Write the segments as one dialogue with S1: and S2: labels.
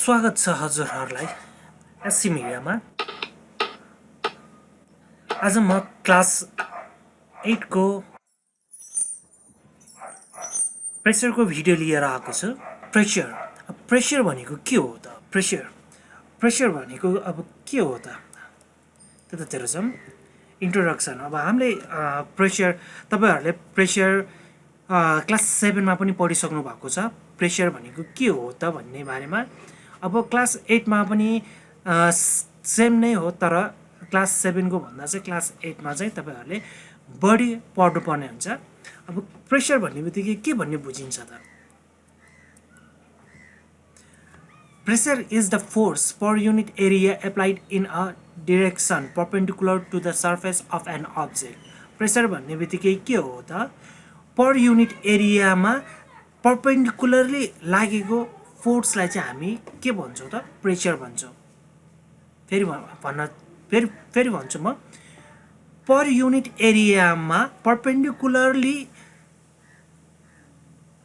S1: स्वागत छ हजुरहरुलाई एससी मिडियामा। आज म क्लास 8 को प्रेशर को भिडियो लिएर आएको छु। प्रेशर भनेको के हो त? प्रेशर भनेको अब के हो त? त्यतातिर जाम। इन्ट्रोडक्सन। अब हामीले प्रेशर तपाईहरुले प्रेशर क्लास 7 मा पनि पढिसक्नु भएको छ। प्रेशर भनेको के हो त भन्ने बारेमा। अब क्लास 8 मा पनि सेम नै हो, तर क्लास 7 को भन्दा चाहिँ क्लास 8 मा चाहिँ तपाईहरुले बढी पढ्नु पर्ने हुन्छ। अब प्रेशर भन्नेबित्तिकै के भन्ने बुझिन्छ त? Pressure is the force per unit area applied in a direction perpendicular to the surface of an object. Pressure भन्नेबित्तिकै के हो त? पर युनिट एरियामा परपेन्डिकुलरली लागेको फोर्सलाई चाहिँ हामी के भन्छौं त? प्रेशर भन्छौं। फेरि भन्छु म, पर युनिट एरियामा परपेन्डिकुलरली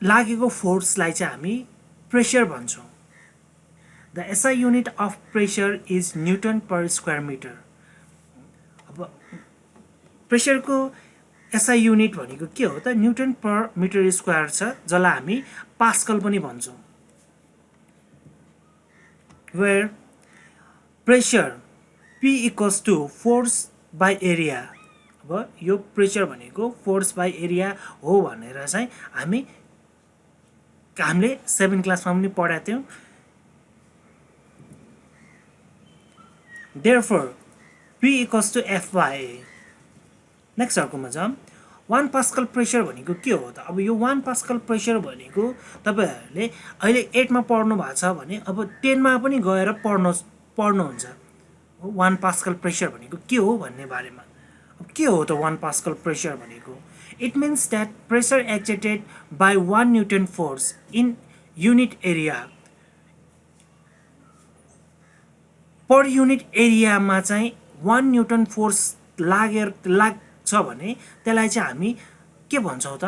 S1: लागेको फोर्सलाई चाहिँ हामी pressure भन्छौं। The SI unit of pressure is Newton per square meter. अब प्रेशर को SI युनिट भनेको के हो त? न्यूटन पर मिटर स्क्वायर छ, जसलाई हामी पास्कल पनि भन्छौं। Where pressure P equals to force by area. अब यो प्रेशर भनेको फोर्स बाइ एरिया हो भनेर चाहिँ हामीले 7 क्लासमा पनि पढाएको थियौं। Therefore, P equals to F by A. Next अर्कोमा जाम। 1 पास्कल प्रेशर भनेको के हो त? अब यो 1 पास्कल प्रेशर भनेको तपाईहरुले अहिले 8 मा पढ्नु भएको छ भने अब 10 मा पनि गएर पढ्नुहुन्छ। 1 पास्कल प्रेशर भनेको के हो भन्ने बारेमा। अब के हो त 1 पास्कल प्रेशर भनेको? It means that pressure exerted by 1 Newton force in unit area. Per unit एरियामा चाहिँ 1 न्यूटन फोर्स लाग्छ भने त्यसलाई चाहिँ हामी के भन्छौं त?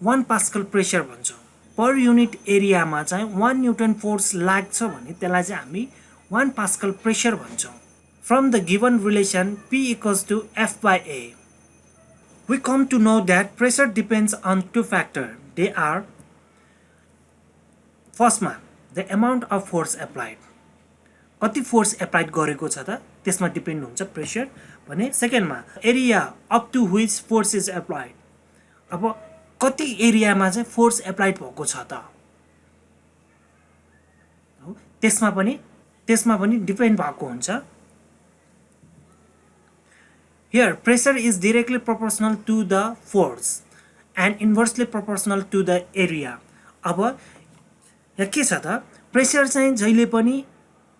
S1: 1 पास्कल प्रेशर भन्छौं। पर युनिट एरियामा चाहिँ 1 न्यूटन फोर्स लाग्छ भने त्यसलाई चाहिँ हामी 1 पास्कल प्रेशर भन्छौं। From the given relation P equals to F by A, we come to know that pressure depends on two factors. They are, first मा the amount of force applied. कति force applied गरेको छ त त्यसमा depend हुन्छ pressure भने। Second मा area up to which force is applied. अब कति एरियामा चाहिँ फोर्स एप्लाइड भएको छ त त्यसमा पनि डिपेन्ड भएको हुन्छ। Here pressure is directly proportional to the force and inversely proportional to the area. अब यहाँ के छ त? प्रेशर चाहिँ जहिले पनि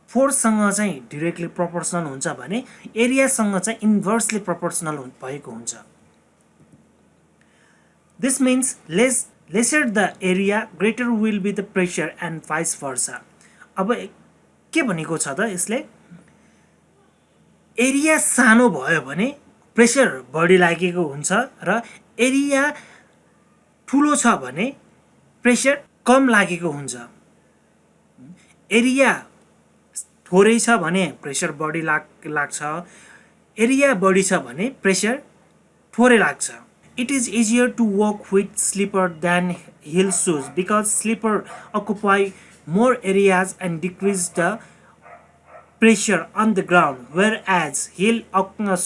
S1: फोर्स सँग चाहिँ डाइरेक्टली प्रोपोर्शनल हुन्छ भने एरिया सँग चाहिँ इन्भर्सली प्रोपोर्शनल भएको हुन्छ। This means lesser the area, greater will be the pressure and vice versa. अब के भनेको छ त यसले? एरिया सानो भयो भने प्रेशर बढी लागेको हुन्छ र एरिया ठूलो छ भने प्रेशर कम लागेको हुन्छ। एरिया थोरै छ भने प्रेशर बढी लाग्छ, एरिया बढी छ भने प्रेशर थोरै लाग्छ। It is easier to walk with slipper than heel shoes because slipper occupy more areas and decrease the pressure on the ground, whereas heel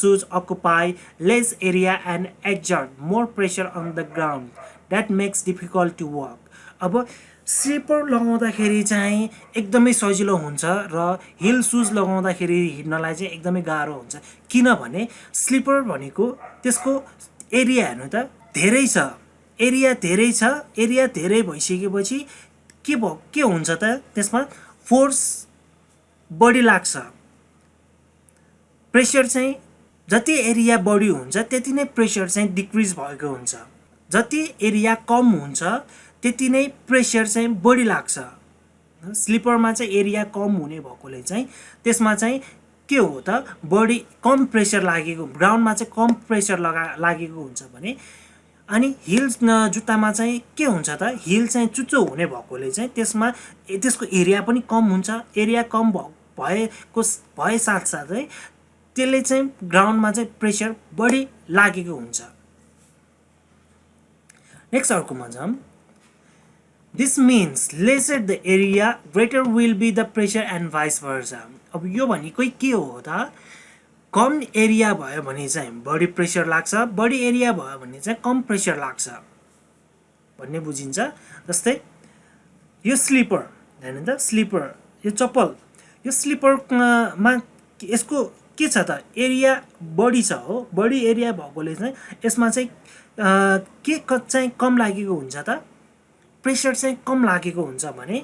S1: shoes occupy less area and exert more pressure on the ground. That makes difficult to walk. अब sleeper लगाउँदाखेरि चाहिँ एकदमै सजिलो हुन्छ र hill shoes लगाउँदाखेरि हिड्नलाई चाहिँ एकदमै गाह्रो हुन्छ। किनभने स्लिपर भनेको त्यसको एरिया हेर्नु त धेरै छ, एरिया धेरै भइसकेपछि के हुन्छ त त्यसमा फोर्स बढी लाग्छ। प्रेशर चाहिँ जति एरिया बढी हुन्छ त्यति नै प्रेशर चाहिँ डिक्रिज भएको हुन्छ। जति एरिया कम हुन्छ त्यति नै प्रेशर चाहिँ बढी लाग्छ। स्लिपरमा चाहिँ एरिया कम हुने भएकोले चाहिँ त्यसमा चाहिँ के हो त? बढी कम प्रेशर लागेको, ग्राउन्डमा चाहिँ कम प्रेशर लागेको हुन्छ भने अनि हिल्स जुत्तामा चाहिँ के हुन्छ त हिल चाहिँ चुच्चो हुने भएकोले चाहिँ त्यसको एरिया पनि कम हुन्छ एरिया कम भए साथसाथै त्यसले चाहिँ ग्राउन्डमा चाहिँ प्रेसर बढी लागेको हुन्छ नेक्स्ट अर्कोमा जाउँ this means lesser the area greater will be the pressure and vice versa अब यो भनेको के हो त कम एरिया भयो भने चाहिँ बढी प्रेसर लाग्छ बढी एरिया भयो भने चाहिँ कम प्रेसर लाग्छ भन्ने बुझिन्छ जस्तै यो स्लिपर हैन त स्लिपर यो चप्पल यो स्लिपरमा यसको के छ त एरिया बढी छ हो बढी एरिया भएकोले चाहिँ यसमा चाहिँ के चाहिँ कम लागेको हुन्छ त प्रेसर चाहिँ कम लागेको हुन्छ भने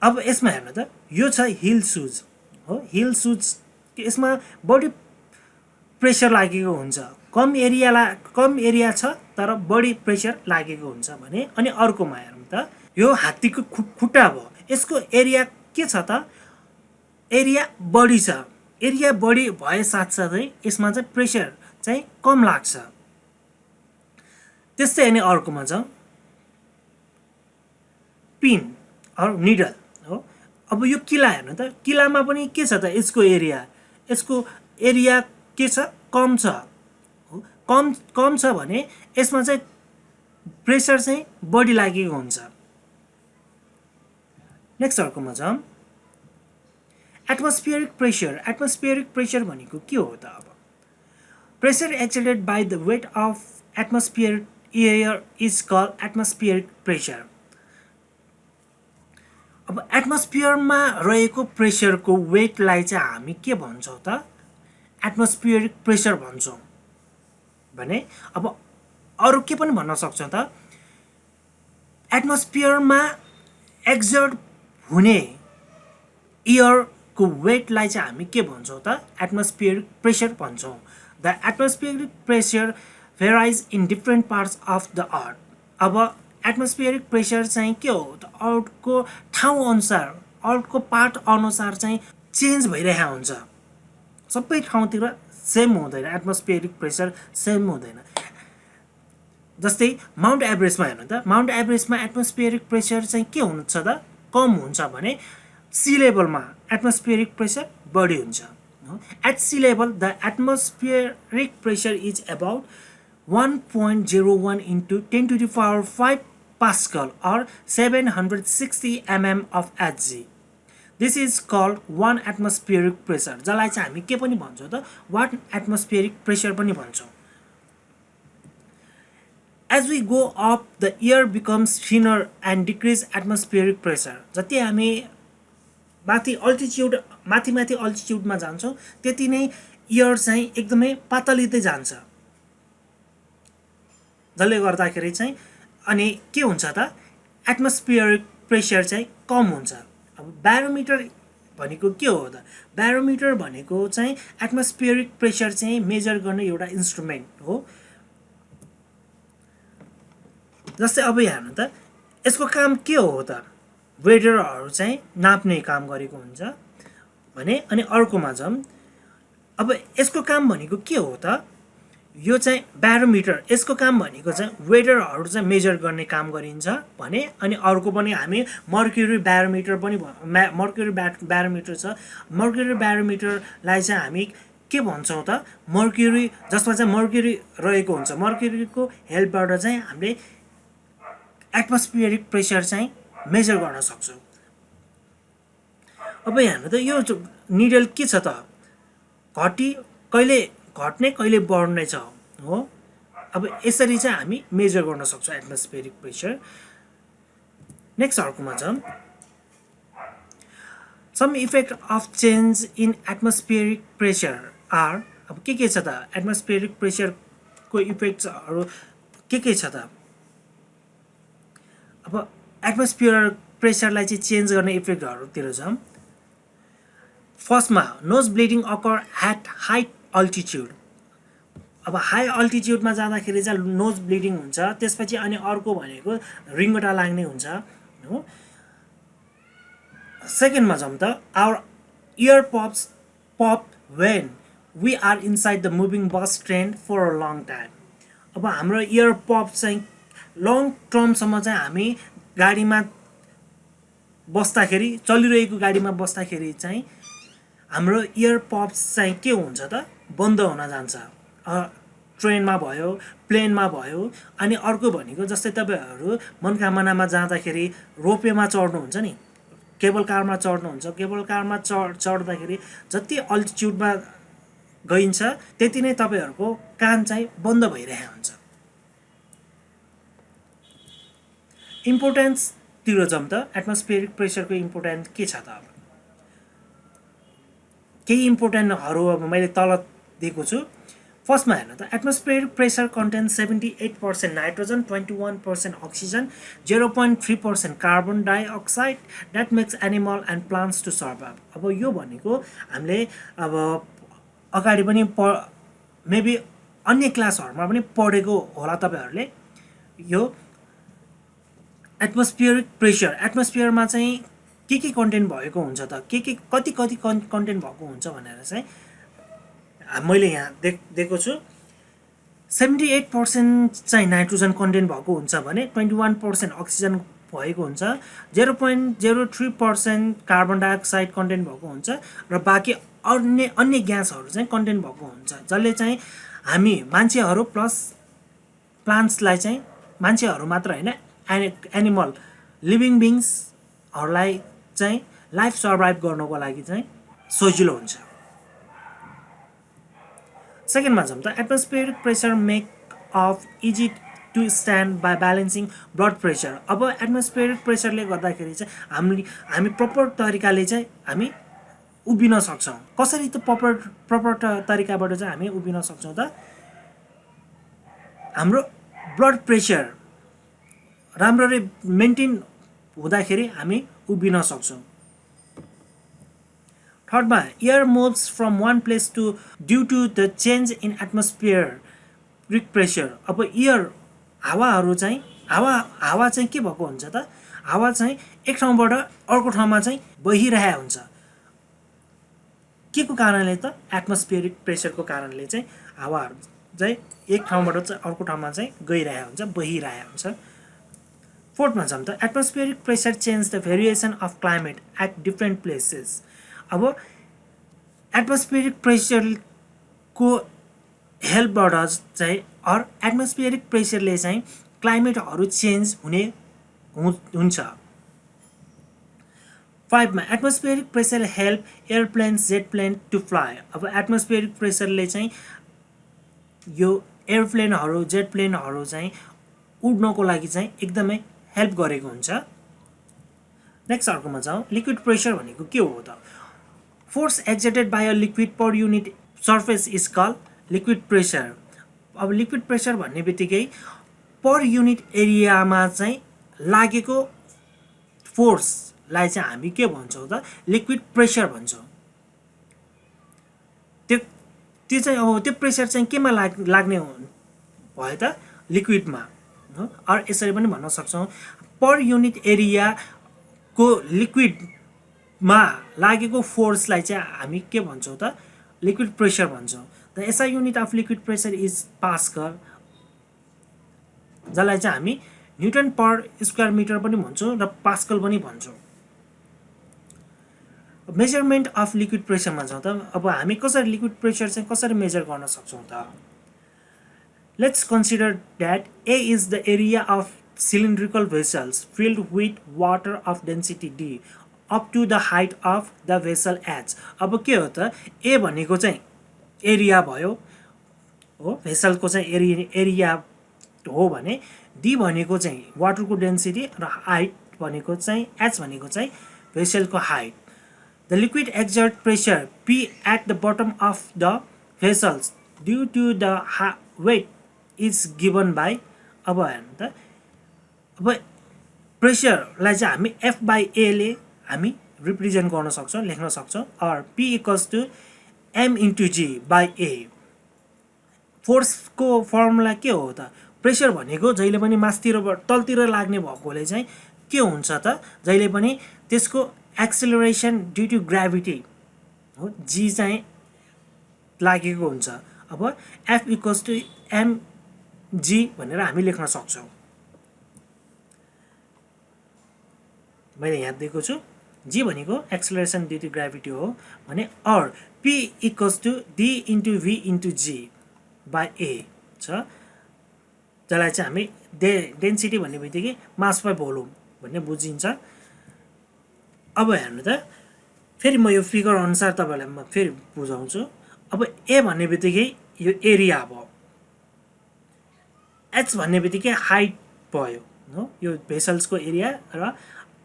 S1: अब यसमा हेर्नु त यो छ हिल सुज हो हिल सुज यसमा बढी प्रेसर लागेको हुन्छ कम एरिया छ तर बढी प्रेसर लागेको हुन्छ भने अनि अर्कोमा हेरौँ त यो हात्तीको खुट्टा भयो यसको एरिया के छ त एरिया बढी छ एरिया बढी भए साथसाथै यसमा चाहिँ प्रेसर चाहिँ कम लाग्छ त्यस्तै अनि अर्कोमा छ पिन अर निडल हो अब यो किला हेर्नु त किलामा पनि के छ त यसको एरिया के छ कम छ कम छ भने यसमा चाहिँ प्रेसर चाहिँ बढी लागेको हुन्छ नेक्स्ट अर्कोमा छ एटमोस्फियरिक प्रेसर भनेको के हो त अब pressure exerted by the weight of atmosphere air is called atmospheric pressure अब एटमोस्फियरमा रहेको प्रेसरको वेटलाई चाहिँ हामी के भन्छौँ त एटमोस्फियरिक प्रेसर भन्छौँ भने अब अरू के पनि भन्न सक्छौँ त एटमोस्फियरमा एक्जर्ट हुने एयरको वेटलाई चाहिँ हामी के भन्छौँ त एटमोस्फियरिक प्रेसर भन्छौँ the atmospheric pressure varies in different parts of the earth अब एटमोस्फियरिक प्रेसर चाहिँ के हो त अर्थको ठाउँ अनुसार अर्थको पार्ट अनुसार चाहिँ चेन्ज भइरहेको हुन्छ सबै ठाउँतिर सेम हुँदैन एटमोस्फियरिक प्रेसर सेम हुँदैन जस्तै माउन्ट एभरेस्टमा हेर्नु त माउन्ट एभरेस्टमा एटमोस्फियरिक प्रेसर चाहिँ के हुन्छ त कम हुन्छ भने सी लेभलमा एटमोस्फियरिक प्रेसर बढी हुन्छ at sea level the atmospheric pressure is about 1.01 into 10 to the power 5 Pascal or 760 mm of Hg. This is called 1 atmospheric pressure. जसलाई चाहिँ हामी के पनि भन्छौँ त 1 atmospheric pressure पनि भन्छौँ. As we go up, the air becomes thinner and decrease atmospheric pressure. जति हामी माथि अल्टिट्युडमा जान्छौँ त्यति नै एयर चाहिँ एकदमै पातलिँदै जान्छ जसले गर्दाखेरि चाहिँ अनि के हुन्छ त एटमोस्फियरिक प्रेसर चाहिँ कम हुन्छ अब ब्यारोमिटर भनेको के हो त ब्यारोमिटर भनेको चाहिँ एटमोस्फियरिक प्रेसर चाहिँ मेजर गर्ने एउटा इन्स्ट्रुमेन्ट हो जस्तै अब हेर्नु त यसको काम के हो त वेदरहरू चाहिँ नाप्ने काम गरेको हुन्छ भने अनि अर्कोमा जाउँ अब यसको काम भनेको के हो त यो चाहिँ ब्यारोमिटर यसको काम भनेको चाहिँ वेदरहरू चाहिँ मेजर गर्ने काम गरिन्छ भने अनि अर्को पनि हामी मर्क्युरी ब्यारोमिटर पनि मर्क्युरी ब्यारोमिटर छ मर्क्युरी ब्यारोमिटरलाई चाहिँ हामी के भन्छौँ त मर्क्युरी जसमा चाहिँ मर्क्युरी रहेको हुन्छ मर्क्युरीको हेल्पबाट चाहिँ हामीले एटमोस्फियरिक प्रेसर चाहिँ मेजर गर्न सक्छौँ अब हेर्नु त यो निडल के छ त कहिले घट्ने कहिले बढ्ने छ हो अब यसरी चाहिँ हामी मेजर गर्न सक्छौँ एटमोस्फियरिक प्रेसर नेक्स्ट अर्कोमा छ some effect of change in atmospheric pressure are अब के छ त एटमोस्फियरिक प्रेसरको इफेक्ट्सहरू के छ त अब एटमोस्फियर प्रेसरलाई चाहिँ चेन्ज गर्ने इफेक्टहरूतिर छ फर्स्टमा nose bleeding occur at high altitude अब हाई अल्टिट्युडमा जाँदाखेरि चाहिँ नोज ब्लिडिङ हुन्छ त्यसपछि अनि अर्को भनेको रिङ्गटा लाग्ने हुन्छ हो सेकेन्डमा जाउँ त our ear pop when we are inside the moving bus train for a long time अब अब हाम्रो इयर पप चाहिँ लङ टर्मसम्म चाहिँ हामी गाडीमा बस्दाखेरि चलिरहेको गाडीमा बस्दाखेरि चाहिँ हाम्रो इयर पप्स चाहिँ के हुन्छ त बन्द हुन जान्छ ट्रेनमा भयो प्लेनमा भयो अनि अर्को भनेको जस्तै तपाईहरु मनकामनामा जाँदाखेरि रोपवेमा चढ्नुहुन्छ नि केबल कारमा चढ्नुहुन्छ केबल कारमा चढ्दाखेरि जति अल्टिट्युडमा गइन्छ त्यति नै तपाईहरुको कान चाहिँ बन्द भइरहेको हुन्छ इम्पोर्टेन्स तिर जाउँ त एटमोस्फियरिक प्रेसरको इम्पोर्टेन्स के छ त अब केही इम्पोर्टेन्टहरु अब मैले तल दिएको छु फर्स्टमा हेर्नु त atmospheric pressure contains 78% nitrogen 21% oxygen 0.3% carbon dioxide that makes animal and plants to survive अब यो भनेको हामीले अब अगाडि पनि मेबी अन्य क्लासहरुमा पनि पढेको होला तपाईहरुले यो एटमोस्फियरिक प्रेसर एटमोस्फियरमा चाहिँ के कन्टेन्ट भएको हुन्छ त के कति कन्टेन्ट भएको हुन्छ भनेर चाहिँ मैले यहाँ दिएको छु 78% चाहिँ नाइट्रोजन कन्टेन्ट भएको हुन्छ भने 21% अक्सिजन भएको हुन्छ 0.03% कार्बन डाइअक्साइड कन्टेन्ट भएको हुन्छ र बाँकी अन्य ग्यासहरु चाहिँ कन्टेन्ट भएको हुन्छ जसले चाहिँ हामी मान्छेहरु प्लस प्लान्ट्सलाई चाहिँ मान्छेहरु मात्र हैन एनिमल लिभिङ बिङ्सहरुलाई चाहिँ लाइफ सर्भाइभ गर्नको लागि चाहिँ सजिलो हुन्छ सेकेन्डमा जाउँ त atmospheric pressure make of easy to stand by balancing blood pressure अब एटमोस्फियरिक प्रेसरले गर्दाखेरि चाहिँ हामी प्रपर तरिकाले चाहिँ हामी उभिन सक्छौं कसरी त प्रपर तरिकाबाट चाहिँ हामी उभिन सक्छौं त हाम्रो ब्लड प्रेसर राम्ररी मेन्टेन हुँदाखेरि हामी उभिन सक्छौं थर्डमा air moves from one place to due to the change in atmospheric pressure अब एयर हावाहरु चाहिँ हावा चाहिँ के भएको हुन्छ त हावा चाहिँ एक ठाउँबाट अर्को ठाउँमा चाहिँ बहिरहेको हुन्छ के को कारणले त एटमोस्फियरिक प्रेसरको कारणले चाहिँ हावाहरु चाहिँ एक ठाउँबाट चाहिँ अर्को ठाउँमा चाहिँ गइरहेको हुन्छ बहिरहेको हुन्छ फोर्थमा जाउँ त atmospheric pressure change the variation of climate at different places अब एटमोस्फियरिक प्रेसरको हेल्पबाट चाहिँ अर एटमोस्फियरिक प्रेसरले चाहिँ क्लाइमेटहरु चेन्ज हुने हुन्छ 5 मा atmospheric pressure help airplanes jet plane to fly अब एटमोस्फियरिक प्रेसरले चाहिँ यो एयरप्लेनहरु जेट प्लेनहरु चाहिँ उड्नको लागि चाहिँ एकदमै हेल्प गरेको हुन्छ नेक्स्ट अर्कोमा जाउँ लिक्विड प्रेसर भनेको के हो त force exerted by a liquid per unit surface is called liquid pressure अब लिक्विड प्रेसर भन्ने बित्तिकै पर युनिट एरियामा चाहिँ लागेको फोर्सलाई चाहिँ हामी के भन्छौं त लिक्विड प्रेसर भन्छौं त्यो चाहिँ अब त्यो प्रेसर चाहिँ केमा लाग्ने हो भयो त लिक्विडमा अर यसरी पनि भन्न सक्छौं पर युनिट एरिया को लिक्विडमा लागेको फोर्सलाई चाहिँ हामी के भन्छौं त लिक्विड प्रेसर भन्छौं the SI unit of liquid pressure is pascal जसलाई चाहिँ हामी न्युटन पर स्क्वायर मिटर पनि भन्छौं र पास्कल पनि भन्छौं मेजरमेन्ट अफ लिक्विड प्रेसरमा जाउँ त अब हामी कसरी लिक्विड प्रेसर चाहिँ कसरी मेजर गर्न सक्छौं त Let's consider that A is the area of cylindrical vessels filled with water of density D up to the height of the vessel H. अब के हो त A भनेको चाहिँ एरिया भयो हो भेसलको चाहिँ एरिया हो भने D भनेको चाहिँ वाटरको डेन्सिटी र हाइट भनेको चाहिँ H भनेको चाहिँ भेसलको height. The liquid exert pressure P at the bottom of the vessels due to the weight is given by अब हेर्नु त अब प्रेसरलाई चाहिँ हामी F by A ले हामी रिप्रेजेन्ट गर्न सक्छौं लेख्न सक्छौं or P equals to M into G by A. Force को फर्मुला के हो त प्रेसर भनेको जहिले पनि मास्तिरबाट तलतिर लाग्ने भएकोले चाहिँ के हुन्छ त जहिले पनि त्यसको एक्सेलरेसन ड्यू टु ग्राभिटी हो G चाहिँ लागेको हुन्छ अब F equals to M जी भनेर हामी लेख्न सक्छौँ। मैले यहाँ दिएको छु जी भनेको एक्सेलरेसन ड्यू टु ग्राभिटी हो भने, or P equals to D into V into G by A छ, जसलाई चाहिँ हामी डेन्सिटी भन्ने बित्तिकै मास बाई भोल्युम भन्ने बुझिन्छ। अब हेर्नु त फेरि म यो फिगर अनुसार तपाईँलाई म फेरि बुझाउँछु। अब ए भन्ने बित्तिकै यो एरिया भयो, एच भन्ने बित्तिकै हाइट भयो हो, यो भेसल्सको एरिया र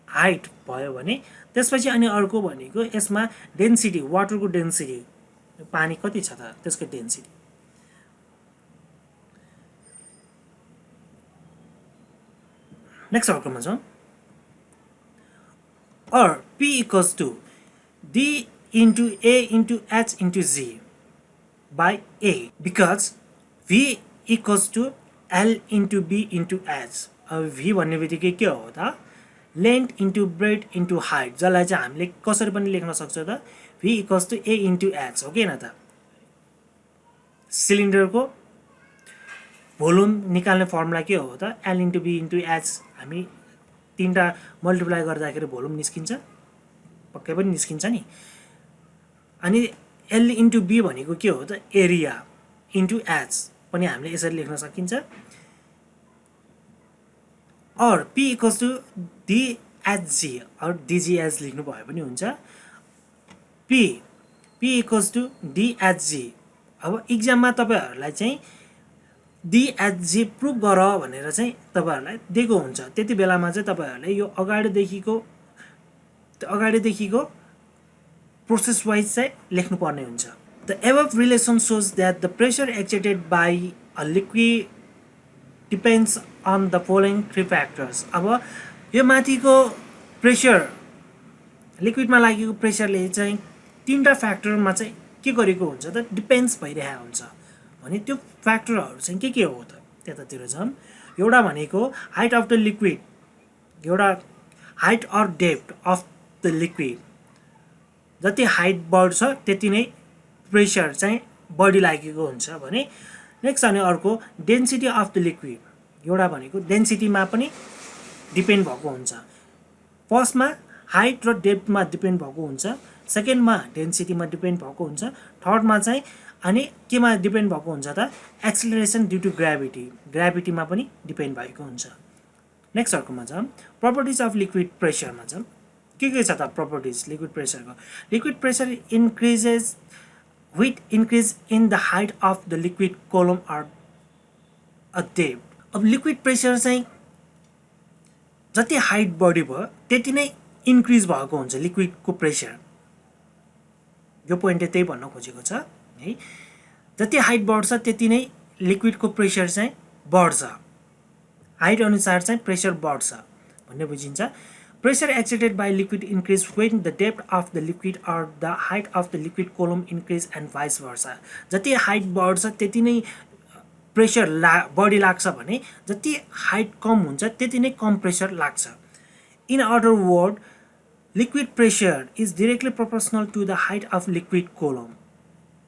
S1: हाइट भयो भने त्यसपछि अनि अर्को भनेको यसमा डेन्सिटी, वाटरको डेन्सिटी, पानी कति छ त त्यसको डेन्सिटी। नेक्स्ट अर्कोमा छ or P equals to D into A into H into Z by A, because V equals to L into B into H। अब V भन्ने बित्तिकै के हो त, length into breadth into height, जसलाई चाहिँ हामीले कसरी पनि लेख्न सक्छ त, V equals to A into H हो किन त। सिलिन्डरको भोल्युम निकाल्ने फर्मुला के हो त, L into B into H, हामी तीनटा मल्टिप्लाई गर्दाखेरि भोल्युम निस्किन्छ, पक्कै पनि निस्किन्छ नि। अनि L इन्टु B भनेको के हो त, एरिया इन्टु H पनि हामीले यसरी लेख्न सकिन्छ। और P इक्वल्स टु DHG और DGH लेख्नु भए पनि हुन्छ। P equals to DHG। अब इक्जाममा तपाईँहरूलाई चाहिँ DHG प्रुभ गर भनेर चाहिँ तपाईँहरूलाई दिएको हुन्छ, त्यति बेलामा चाहिँ तपाईँहरूले यो अगाडिदेखिको प्रोसेस वाइज चाहिँ लेख्नुपर्ने हुन्छ। The above relation shows that the pressure exerted by a liquid depends on the following 3 factors. अब यो माथिको प्रेसर, लिक्विडमा लागेको प्रेसरले चाहिँ 3टा फ्याक्टरमा चाहिँ के गरेको हुन्छ त, डिपेन्ड्स भइरहेको हुन्छ भने त्यो फ्याक्टरहरू चाहिँ के हो त, त्यतातिर छन्। एउटा भनेको हाइट अफ द लिक्विड, एउटा height or depth of the liquid, जति हाइट बढ्छ त्यति नै प्रेसर चाहिँ बढी लागेको हुन्छ भने। नेक्स्ट अनि अर्को डेन्सिटी अफ द लिक्विड, एउटा भनेको डेन्सिटीमा पनि डिपेन्ड भएको हुन्छ। फर्स्टमा हाइट र डेप्थमा डिपेन्ड भएको हुन्छ, सेकेन्डमा डेन्सिटीमा डिपेन्ड भएको हुन्छ, थर्डमा चाहिँ अनि केमा डिपेन्ड भएको हुन्छ त, एक्सेलरेसन ड्यू टु ग्राभिटीमा पनि डिपेन्ड भएको हुन्छ। नेक्स्ट अर्कोमा छ प्रपर्टिज अफ लिक्विड प्रेसरमा छ के छ त प्रपर्टिज लिक्विड प्रेसरको। Liquid pressure increases with increase in the height of the liquid column or a depth. अब लिक्विड प्रेसर चाहिँ जति हाइट बढी भयो त्यति नै इन्क्रिज भएको हुन्छ लिक्विडको प्रेसर, यो पोइन्टले त्यही भन्न खोजेको छ है। जति हाइट बढ्छ त्यति नै लिक्विडको प्रेसर चाहिँ बढ्छ, हाइट अनुसार चाहिँ प्रेसर बढ्छ भन्ने बुझिन्छ। Pressure exerted by liquid increase when the depth of the liquid or the height of the liquid column increase and vice versa. जति हाइट बढ्छ त्यति नै प्रेसर बढी लाग्छ भने जति हाइट कम हुन्छ त्यति नै कम प्रेसर लाग्छ। In other word liquid pressure is directly proportional to the height of liquid column.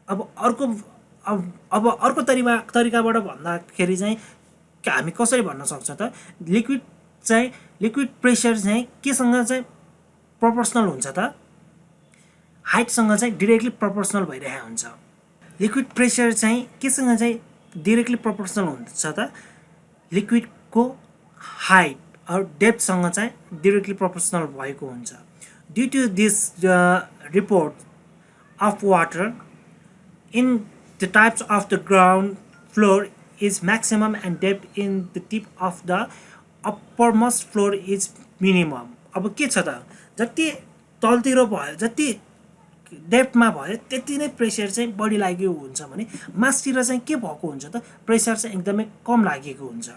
S1: अब अर्को तरिकाबाट भन्दाखेरि चाहिँ हामी कसरी भन्न सक्छ त, लिक्विड प्रेसर चाहिँ केसँग चाहिँ प्रोपोर्सनल हुन्छ त, हाइटसँग चाहिँ डिरेक्टली प्रोपोर्सनल भइरहेको हुन्छ। लिक्विड प्रेसर चाहिँ केसँग चाहिँ डिरेक्टली प्रोपोर्सनल हुन्छ त, लिक्विडको हाइट और डेप्थसँग चाहिँ डिरेक्टली प्रोपोर्सनल भएको हुन्छ। Due to this report of water in the types of the ground floor is maximum and depth in the tip of the uppermost floor is minimum। अब के छ त, जति तलतिर भयो जति डेप्थमा भयो त्यति नै प्रेसर चाहिँ बढी लागेको हुन्छ भने मासतिर चाहिँ के भएको हुन्छ त, प्रेसर चाहिँ एकदमै कम लागेको हुन्छ।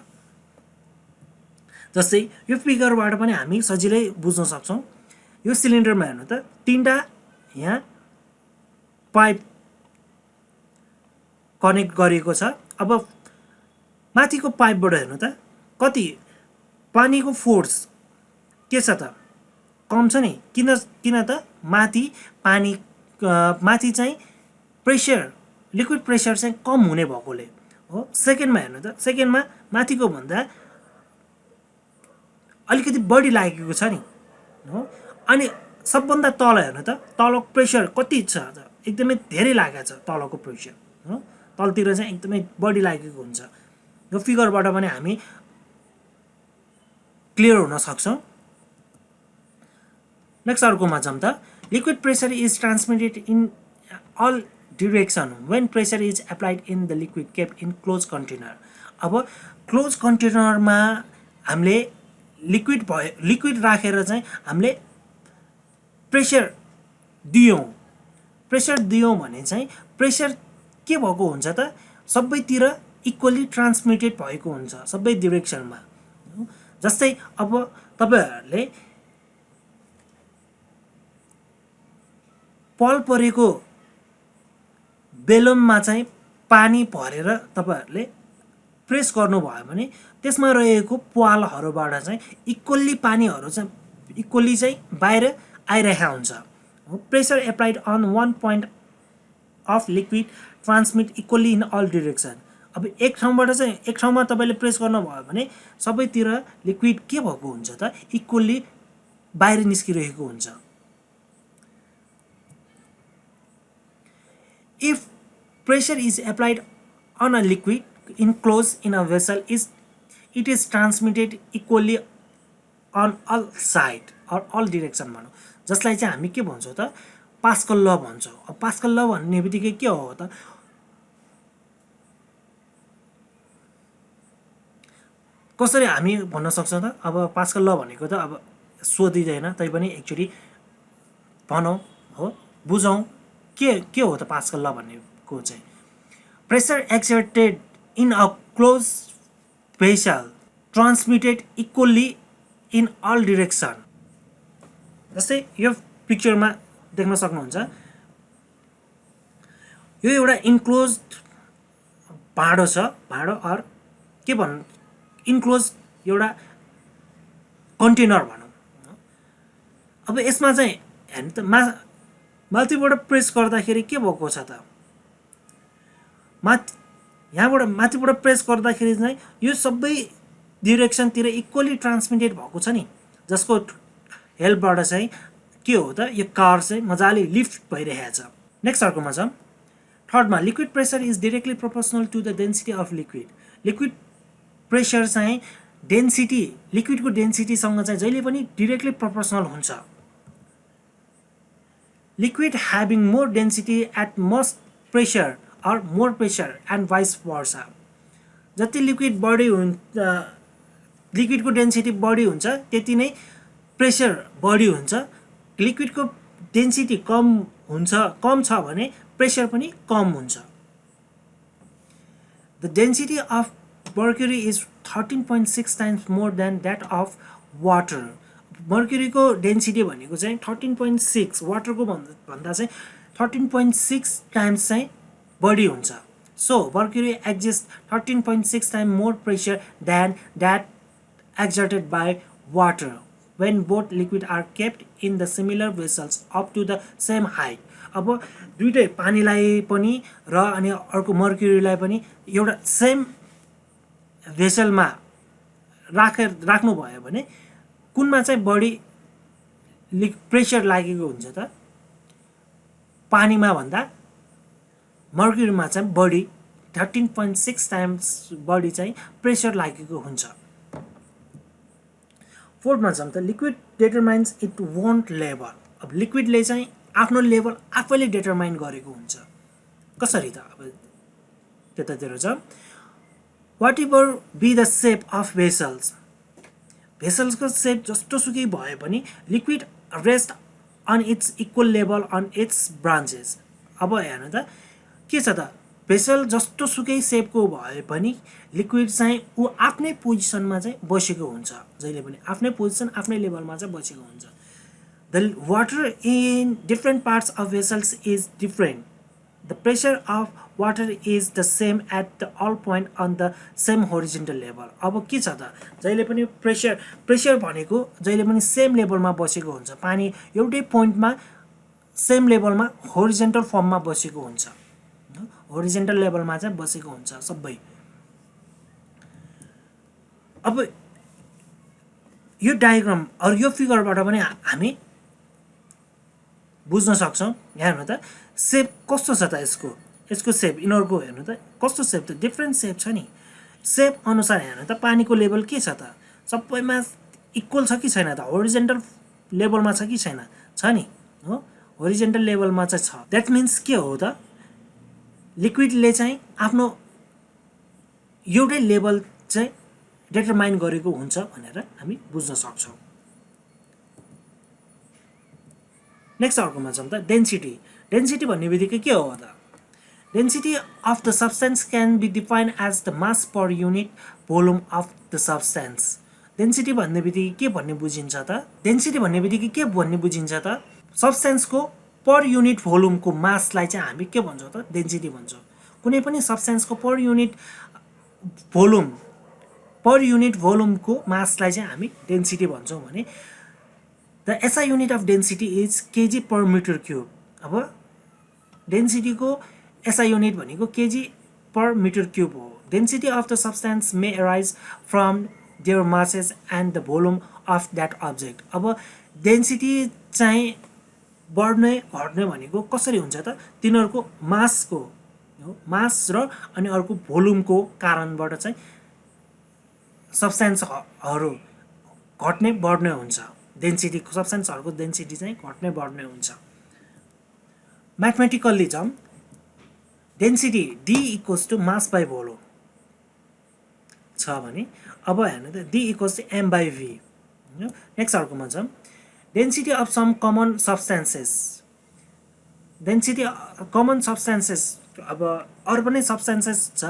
S1: जस्तै यो फिगरबाट पनि हामी सजिलै बुझ्न सक्छौँ। यो सिलिन्डरमा हेर्नु त 3टा यहाँ पाइप कनेक्ट गरिएको छ। अब माथिको पाइपबाट हेर्नु त कति पानीको फोर्स के छ त, कम छ नि। किन त, माथि चाहिँ प्रेसर लिक्विड प्रेसर चाहिँ कम हुने भएकोले हो सेकेन्डमा हेर्नु त सेकेन्डमा माथिको भन्दा अलिकति बढी लागेको छ नि हो अनि सबभन्दा तल हेर्नु त तलको प्रेसर कति छ एकदमै धेरै लागेको छ तलको प्रेसर हो तलतिर चाहिँ एकदमै बढी लागेको हुन्छ यो फिगरबाट पनि हामी क्लियर हुन सक्छौँ नेक्स्ट अर्कोमा जाउँ त liquid pressure is transmitted in all direction when pressure is applied in the liquid kept in closed container अब क्लोज कन्टेनरमा हामीले लिक्विड राखेर चाहिँ हामीले प्रेसर दियौँ भने चाहिँ प्रेसर के भएको हुन्छ त सबैतिर इक्वली ट्रान्समिटेड भएको हुन्छ सबै डिरेक्सनमा जस्तै अब तपाईहरुले पल परेको बेलुनमा चाहिँ पानी भरेर तपाईहरुले प्रेस गर्नुभयो भने त्यसमा रहेको प्वालहरुबाट चाहिँ इक्वली पानीहरु चाहिँ इक्वली चाहिँ बाहिर आइरहेको हुन्छ pressure applied on one point of liquid transmit equally in all direction अब एक ठाउँबाट चाहिँ एक ठाउँमा तपाईले प्रेस गर्नुभयो भने सबैतिर लिक्विड के भएको हुन्छ त इक्वली बाहिर निस्किरहेको हुन्छ if pressure is applied on a liquid enclosed in a vessel it is transmitted equally on all side or all direction भनौं जसलाई चाहिँ हामी के भन्छौं त पास्कल ल भन्छौं अब पास्कल ल भन्ने बित्तिकै के हो त कसरी हामी भन्न सक्छौं त अब पास्कल ल भनेको त अब सोधिदैन तैपनि एक्चुअली भनौं हो बुझौं के हो त पास्कल ल भनेको चाहिँ pressure exerted in a close vessel transmitted equally in all direction जस्तै यो पिक्चरमा देख्न सक्नुहुन्छ यो एउटा इन्क्लोज भाँडो छ भाँडो अर के भन् इन्क्लोज एउटा कन्टेनर भनौं अब यसमा चाहिँ हेर्नु त माथिबाट प्रेस गर्दाखेरि के भएको छ त यहाँबाट माथिबाट प्रेस गर्दाखेरि चाहिँ यो सबै डिरेक्सनतिर इक्वली ट्रान्समिटेड भएको छ नि जसको हेल्पबाट चाहिँ के हो त यो कार चाहिँ मजाले लिफ्ट भइरहेको छ नेक्स्ट अर्कोमा छ थर्डमा liquid pressure is directly proportional to the density of liquid pressure चाहिँ डेन्सिटी लिक्विडको डेन्सिटीसँग चाहिँ जहिले पनि डाइरेक्टली प्रोपोर्सनल हुन्छ liquid having more density at most pressure or more pressure and vice versa जति लिक्विड बढी हुन्छ लिक्विडको डेन्सिटी बढी हुन्छ त्यति नै प्रेसर बढी हुन्छ लिक्विडको डेन्सिटी कम छ भने प्रेसर पनि कम हुन्छ The density of mercury is 13.6 times more than that of water mercury को डेन्सिटी भनेको चाहिँ 13.6 वाटर को भन्दा चाहिँ 13.6 टाइम्स चाहिँ बढी हुन्छ so mercury exist 13.6 time more pressure than that exerted by water when both liquid are kept in the similar vessels up to the same height अब दुईटै पानीलाई पनि र अनि अर्को मर्क्युरीलाई पनि एउटा सेम वेसलमा राख्नु भयो भने कुनमा चाहिँ बढी प्रेसर लागेको हुन्छ त पानीमा भन्दा मर्क्युरीमा चाहिँ बढी 13.6 टाइम्स बढी चाहिँ प्रेसर लागेको हुन्छ फोर्थमा छ त liquid determines it want level अब लिक्विडले चाहिँ आफ्नो लेभल आफैले डिटरमाइन गरेको हुन्छ कसरी त अब त्यतातिर छ whatever be the shape of vessels को सेप जस्तो सुकै भए पनि liquid rest on its equal level on its branches अब हेर्नु त के छ त भेसल जस्तो सुकै सेपको भए पनि लिक्विड चाहिँ उ आफ्नै पोजिसनमा चाहिँ बसेको हुन्छ जहिले पनि आफ्नै पोजिसन आफ्नै लेभलमा चाहिँ बसेको हुन्छ the water in different parts of vessels is different the pressure of water is the same at the all point on the same horizontal level अब के छ त जहिले पनि प्रेसर भनेको जहिले पनि सेम लेभलमा बसेको हुन्छ पानी एउटै पोइन्टमा सेम लेभलमा होरिजन्टल फर्ममा बसेको हुन्छ होरिजन्टल लेभलमा चाहिँ बसेको हुन्छ सबै अब यो डायग्राम अरू यो फिगरबाट पनि हामी बुझ्न सक्छौँ। यहाँ हेर्नु त सेप कस्तो छ त यसको सेप यिनीहरूको हेर्नु त कस्तो सेप त डिफ्रेन्ट सेप छ नि। सेप अनुसार हेर्नु त पानीको लेभल के छ त सबैमा इक्वल छ कि छैन त होरिजेन्टल लेभलमा छ कि छैन छ नि हो होरिजेन्टल लेभलमा चाहिँ छ। द्याट मिन्स के हो त लिक्विडले चाहिँ आफ्नो एउटै लेभल चाहिँ डिटरमाइन गरेको हुन्छ भनेर हामी बुझ्न सक्छौँ। नेक्स्ट अर्कोमा जाउँ त डेन्सिटी। डेन्सिटी भन्ने बित्तिकै के हो त density of the substance can be defined as the mass per unit volume of the substance. Density भन्ने बित्तिकै के भन्ने बुझिन्छ त डेन्सिटी भन्ने बित्तिकै के भन्ने बुझिन्छ त सब्सटेन्सको पर युनिट भोल्युमको मासलाई चाहिँ हामी के भन्छौँ त डेन्सिटी भन्छौँ। कुनै पनि सब्सटेन्सको पर युनिट भोल्युमको मासलाई चाहिँ हामी डेन्सिटी भन्छौँ भने the SI unit of density is KG per metre cube. अब डेन्सिटीको एसआई युनिट भनेको केजी पर मिटर क्युब हो। Density of the substance may arise from their masses and the volume of that object. अब density चाहिँ बढ्ने घट्ने भनेको कसरी हुन्छ त तिनीहरूको मास र अनि अर्को भोल्युमको कारणबाट चाहिँ सब्सटेन्सहरू घट्ने बढ्ने हुन्छ। डेन्सिटी सब्सटेन्सहरूको डेन्सिटी चाहिँ घट्ने बढ्ने हुन्छ। म्याथमेटिकल्ली जाउँ density D equals to mass by volume छ भने अब हेर्नु त D equals to M by V. Next अर्कोमा जाउँ density of some common substances. Density common substances अब अरू पनि सब्सटेन्सेस छ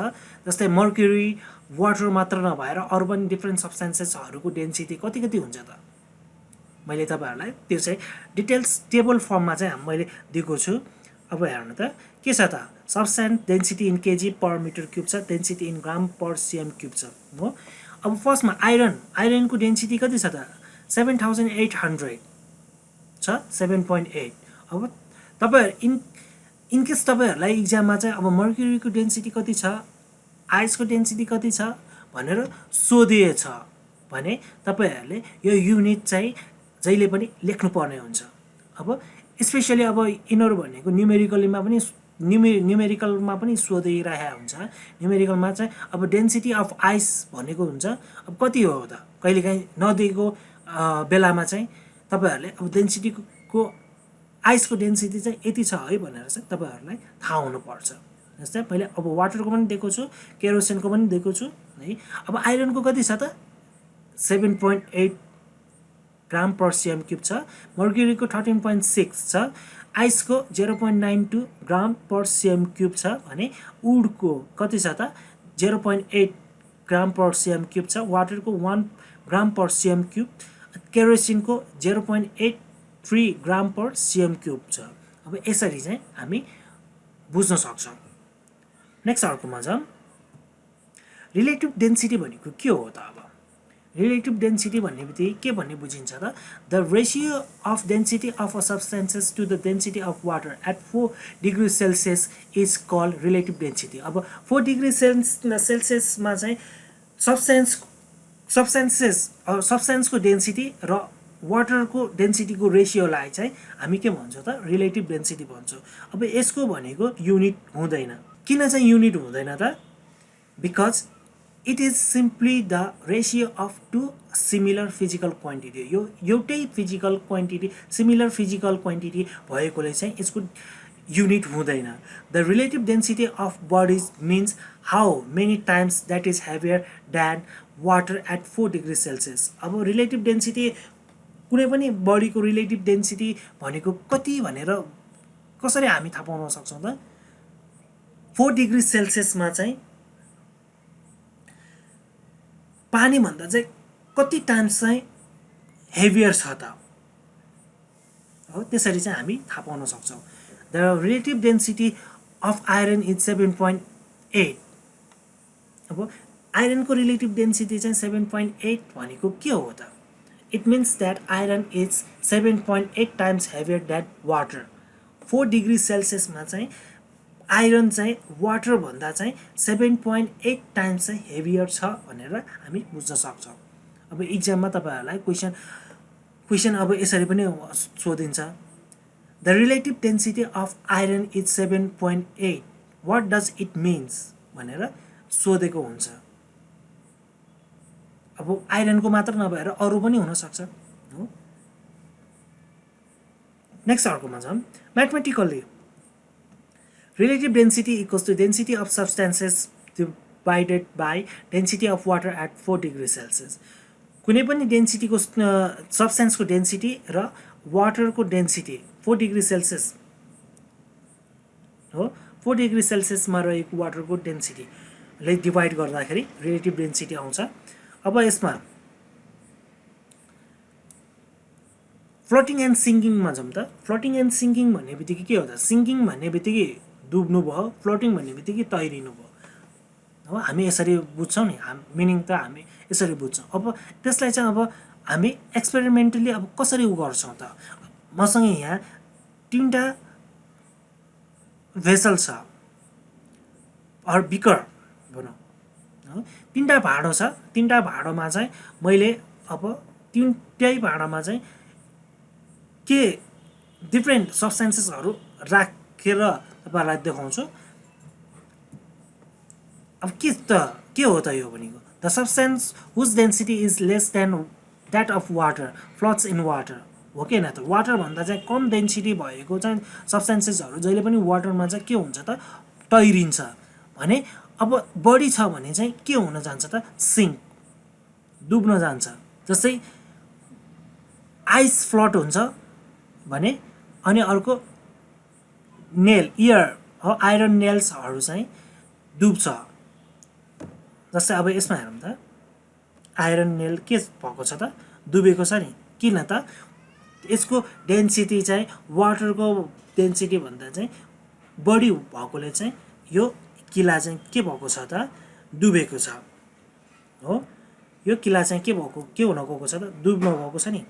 S1: जस्तै मर्क्युरी वाटर मात्र नभएर अरू पनि डिफ्रेन्ट सब्सटेन्सेसहरूको डेन्सिटी कति हुन्छ त मैले तपाईँहरूलाई त्यो चाहिँ डिटेल्स टेबल फर्ममा चाहिँ मैले दिएको छु। अब हेर्नु त के छ त substance density in KG per metre cube छ density in gram per CM cube छ हो। अब फर्स्टमा आइरनको डेन्सिटी कति छ त 7800 छ 7.8। अब तपाईहरु इनकेस तपाईहरुलाई इक्जाममा चाहिँ अब मर्क्युरीको डेन्सिटी कति छ आइसको डेन्सिटी कति छ भनेर सोधिएछ भने तपाईहरुले यो युनिट चाहिँ जहिले पनि लेख्नु पर्ने हुन्छ। अब स्पेशली अब यिनीहरु भनेको न्युमेरिकलमा पनि सोधिरहेको हुन्छ। न्युमेरिकलमा चाहिँ अब डेन्सिटी अफ आइस भनेको हुन्छ अब कति हो त कहिलेकाहीँ नदिएको बेलामा चाहिँ तपाईहरुले अब डेन्सिटीको आइसको डेन्सिटी चाहिँ यति छ है भनेर चाहिँ तपाईहरुलाई थाहा हुनुपर्छ। जस्तै मैले अब वाटरको पनि दिएको छु केरोसिनको पनि दिएको छु है। अब आइरनको कति छ त 7.8 ग्राम पर सिएम क्युब छ मर्क्युरीको 13.6 छ आइसको 0.92 ग्राम पर सिएम क्युब छ भने वुडको कति छ त 0.8 ग्राम पर सिएम क्युब छ वाटरको 1 ग्राम पर सिएम क्युब केरोसिनको 0.83 ग्राम पर सिएम क्युब छ। अब यसरी चाहिँ हामी बुझ्न सक्छौं। नेक्स्ट अर्कोमा जाउँ रिलेटिभ डेन्सिटी भनेको के हो त। अब रिलेटिभ डेन्सिटी भन्ने बित्तिकै के भन्ने बुझिन्छ त the ratio of density of a substances to the density of water at 4 degree Celsius is called relative density. अब 4 डिग्री सेल्सियसमा चाहिँ सब्सटेन्सको डेन्सिटी र वाटरको डेन्सिटीको रेशियोलाई चाहिँ हामी के भन्छौँ त रिलेटिभ डेन्सिटी भन्छौँ। अब यसको भनेको युनिट हुँदैन। किन चाहिँ युनिट हुँदैन त because it is simply the ratio of two similar physical quantity. यो एउटै physical quantity similar physical quantity भएकोले चाहिँ यसको युनिट हुँदैन। The relative density of bodies means how many times that is heavier than water at 4 degree Celsius. अब relative density कुनै पनि बडीको रिलेटिभ डेन्सिटी भनेको कति भनेर कसरी हामी थाहा पाउन सक्छौँ त 4 डिग्री सेल्सियसमा चाहिँ पानी भन्दा चाहिँ कति टाइम्स चाहिँ हेभियर छ त हो त्यसरी चाहिँ हामी थाहा पाउन सक्छौँ। The relative density of iron is 7.8। अब आइरनको रिलेटिभ डेन्सिटी चाहिँ 7.8 भनेको के हो त it means that iron is 7.8 times heavier than water. 4 degree सेल्सियसमा चाहिँ आइरन चाहिँ वाटर भन्दा चाहिँ 7.8 टाइम्स चाहिँ हेभियर छ भनेर हामी बुझ्न सक्छौँ। अब इक्जाममा तपाईहरुलाई क्वेशन अब यसरी पनि सोधिन्छ, the relative density of iron is 7.8, what does it means भनेर सोधेको हुन्छ। अब आइरनको मात्र नभएर अरू पनि हुन सक्छ हो। नेक्स्ट अर्कोमा जाउँ, mathematically relative density equals to density of substances divided by density of water at 4 degrees Celsius. कुनै पनि डेन्सिटीको सब्सटेन्सको डेन्सिटी र वाटरको डेन्सिटी 4 डिग्री सेल्सियस हो, 4 डिग्री सेल्सियसमा रहेको वाटरको डेन्सिटीले डिभाइड गर्दाखेरि रिलेटिभ डेन्सिटी आउँछ। अब यसमा फ्लोटिङ एन्ड सिङ्किङमा जाउँ त। फ्लोटिङ एन्ड सिङ्किङ भन्ने बित्तिकै के हो त, सिङ्किङ भन्ने बित्तिकै डुब्नु भयो, फ्लोटिङ भन्ने बित्तिकै तैरिनु भयो हो। हामी यसरी बुझ्छौँ नि, मिनिङ त हामी यसरी बुझ्छौँ। अब त्यसलाई चाहिँ अब हामी एक्सपेरिमेन्टली अब कसरी गर्छौँ त। मसँग यहाँ 3टा भेसल छ अर बिकर भनौँ, 3टा भाँडो छ। 3टा भाँडोमा चाहिँ मैले अब 3टै भाँडोमा चाहिँ के डिफ्रेन्ट सब्सटेन्सेसहरू राखेर तपाईहरुलाई देखाउँछु। अब के हो त यो भनेको, the substance whose density is less than that of water floats in water हो कि होइन त। वाटर भन्दा चाहिँ कम डेन्सिटी भएको चाहिँ सब्सटेन्सेसहरू जहिले पनि वाटरमा चाहिँ के हुन्छ त, तैरिन्छ भने। अब बढी छ भने चाहिँ के हुन जान्छ त, सिङ्क, डुब्न जान्छ। जस्तै आइस फ्लोट हुन्छ भने, अनि अर्को नेल इयर हो, आइरन नेल्सहरू चाहिँ डुब्छ। जस्तै अब यसमा हेरौँ त, आइरन नेल के भएको छ त, डुबेको छ नि। किन त, यसको डेन्सिटी चाहिँ वाटरको डेन्सिटी भन्दा चाहिँ बढी भएकोले चाहिँ यो किला चाहिँ के भएको छ त, डुबेको छ हो। यो किला चाहिँ के भएको, के हुन गएको छ त, डुब्न गएको छ नि।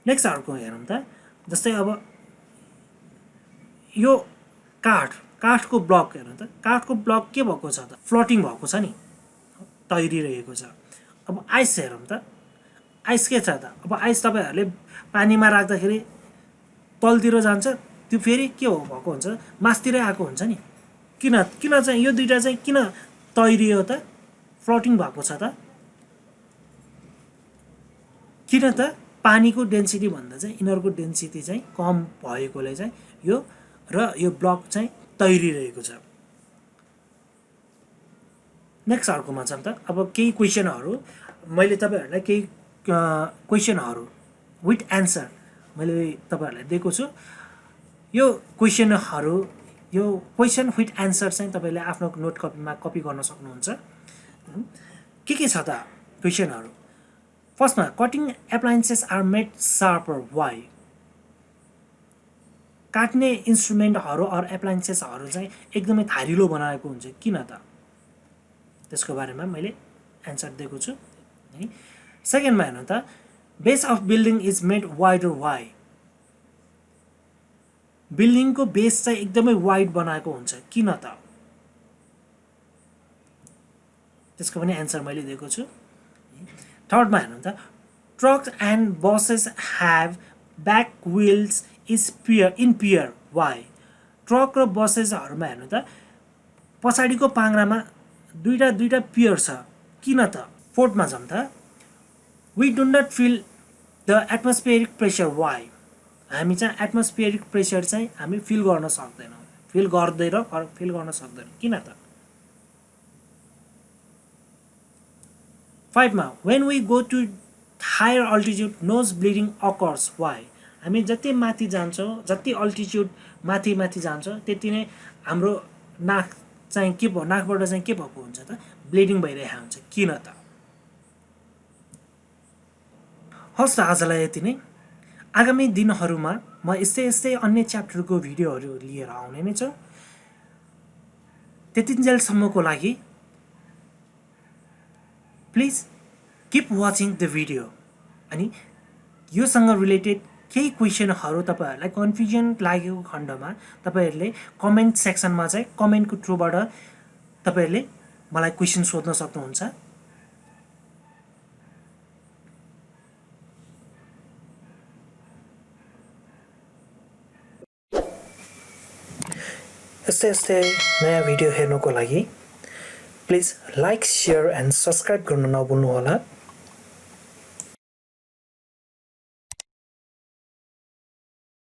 S1: नेक्स्ट अर्को हेरौँ त। जस्तै अब यो काठको ब्लक हेर्नु त, काठको ब्लक के भएको छ त, फ्लोटिङ भएको छ नि, तैरिरहेको छ। अब आइस हेरौँ त, आइस के छ त, अब आइस तपाईहरुले पानीमा राख्दाखेरि तलतिर जान्छ, त्यो फेरि के हो भएको हुन्छ, मासतिरै आएको हुन्छ नि। किन चाहिँ यो दुईटा चाहिँ किन तैरियो त, फ्लोटिङ भएको छ त, किन त, पानीको डेन्सिटी भन्दा चाहिँ यिनीहरूको डेन्सिटी चाहिँ कम भएकोले चाहिँ यो र यो ब्लक चाहिँ तैरिरहेको छ। नेक्स्ट अर्कोमा छ त। अब केही क्वेसनहरू मैले तपाईहरुलाई केही क्वेसनहरू विथ एन्सर मैले तपाईहरुलाई दिएको छु। यो क्वेसनहरू, यो क्वेसन विथ एन्सर चाहिँ तपाईले आफ्नो नोट कपीमा कपी गर्न सक्नुहुन्छ। के छ त क्वेसनहरू। फर्स्टमा, cutting appliances are made sharper why. काट्ने इन्स्ट्रुमेन्टहरू अर एप्लायन्सेसहरू चाहिँ एकदमै धारिलो बनाएको हुन्छ, किन त, त्यसको बारेमा मैले एन्सर दिएको छु है। सेकेन्डमा हेर्नु त, base of building is made wider why. बिल्डिङको बेस चाहिँ एकदमै वाइड बनाएको हुन्छ, किन त, त्यसको पनि एन्सर मैले दिएको छु। थर्डमा हेर्नु त, trucks and buses have back wheels is in pair why. Truck र बसेसहरूमा हेर्नु त पछाडिको पाङ्रामा दुईटा पियर छ, किन त। फोर्थमा जाउँ त, we do not feel the atmospheric pressure why. हामी चाहिँ एटमोस्फियरिक प्रेसर चाहिँ हामी फिल गर्न सक्दैनौँ, फिल गर्न सक्दैनौँ, किन त। 5मा, when we go to higher altitude nose bleeding occurs why. हामी जति माथि जान्छौँ, जति अल्टिट्युड माथि जान्छ, त्यति नै हाम्रो नाक चाहिँ के भयो, नाकबाट चाहिँ के भएको हुन्छ त, ब्लिडिङ भइरहेको हुन्छ, किन त। हस् त, आजलाई यति नै। आगामी दिनहरूमा म यस्तै अन्य च्याप्टरको भिडियोहरू लिएर आउने नै छु। त्यतिन्जेलसम्मको लागि please keep watching the video. अनि योसँग रिलेटेड केही क्वेसनहरू तपाईहरुलाई कन्फ्युजन लागेको खण्डमा तपाईहरुले कमेन्ट सेक्सनमा चाहिँ कमेन्टको थ्रुबाट तपाईहरुले मलाई क्वेसन सोध्न सक्नुहुन्छ। यस्तै नयाँ भिडियो हेर्नुको लागि please like, share and subscribe गर्न नभुल्नु होला।